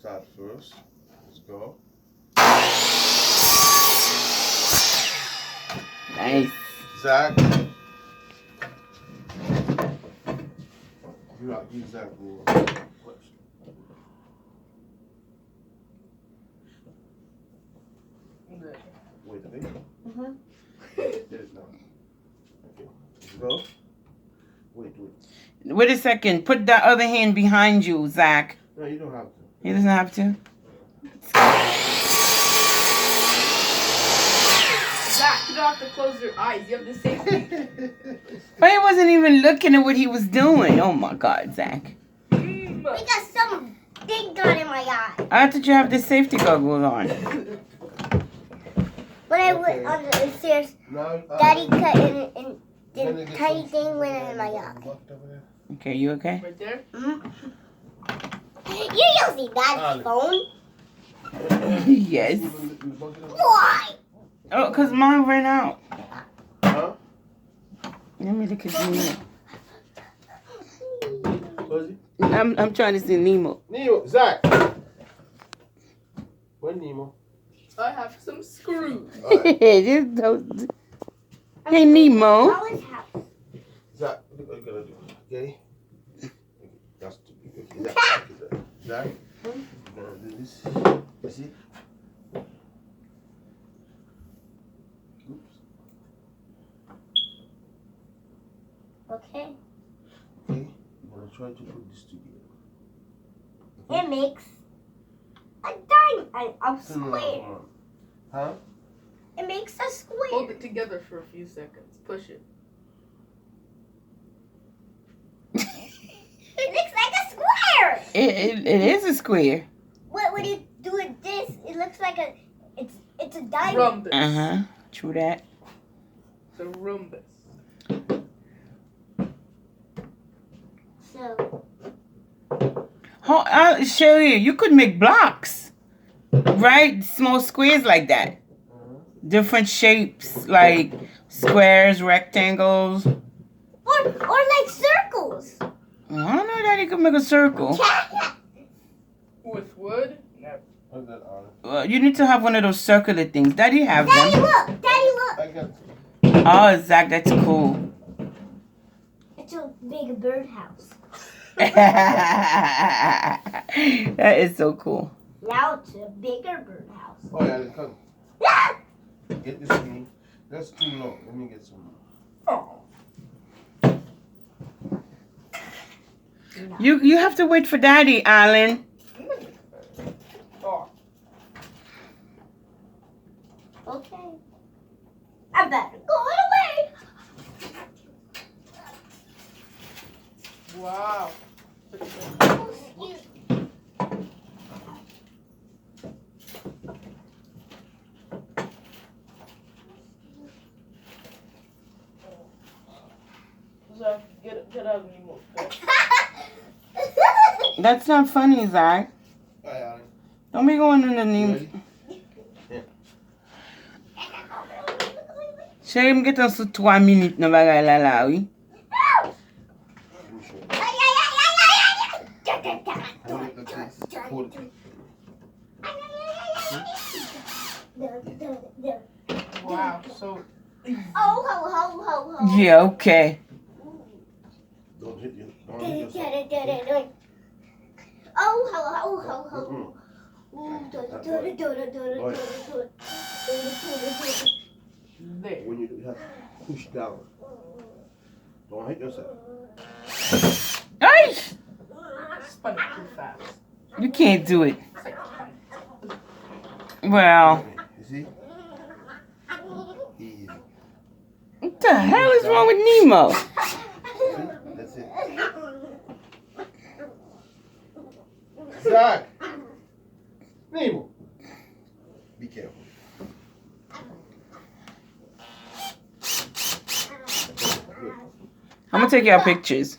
start first. Let's go. Nice. Zach. You got use that rule. Wait a minute. Did it now. Okay. Let's go. Wait. Wait a second. Put that other hand behind you, Zach. No, you don't have to. He doesn't have to? Zach, you don't have to close your eyes. You have the safety. But he wasn't even looking at what he was doing. Oh my God, Zach. We got some big gun in my eye. I thought you have the safety goggles on. When I went on the stairs, Daddy cut in and the tiny thing went in my eye. Okay, you okay? Right there? Mm-hmm. You're using Daddy's phone. Yes. Why? Oh, because mine ran out. Huh? Let me look at Nemo. Where's he? I'm trying to see Nemo. Nemo. Zach. Where's Nemo? I have some screws. Just don't- Hey, Nemo. That was house. Zach, look what you gotta do. Okay? That's too big. Okay, Zach. You're gonna do this. You see? Oops. Okay. Okay. I'm gonna try to put this together. It makes a diamond, a square. Huh? It makes a Hold square. it together for a few seconds. Push it. It looks like a square. It is a square. When you do it this, it looks like it's a diamond. Rhombus. Uh-huh. True that. The rhombus. So Oh, I'll show you. You could make blocks. Right? Small squares like that. Different shapes, like squares, rectangles. or like circles. I don't know that you could make a circle. With wood? Never. Put that on. Well, you need to have one of those circular things. Daddy have Daddy, them. look! Daddy, look! I got Oh, Zach, that's cool. It's a big birdhouse. That is so cool. Now it's a bigger birdhouse. Oh yeah, let's come. Get this to me. That's too long. Let me get some more. Oh. You have to wait for Daddy, Alan. Oh. Okay. I better go away. Wow. Zach, get out of me more. That's not funny, Zach. Hi, Alan. Don't be going in the knee. Ready? Siya yung kita sa 3 minutes na bagay lalawi. Let me show you. Hold it like this. Hold it. Wow. So. Oh, ho, ho, ho, ho. Yeah, okay. Don't hit you. Don't hit yourself. Oh, ho, ho, ho, ho. There. When you do, you have to push down. Don't hit yourself. Ay! Spun it too fast. You can't do it. Well, You see? Easy. what the hell is wrong with Nemo? That's it. Zach! Nemo! Be careful. I'm gonna take y'all pictures.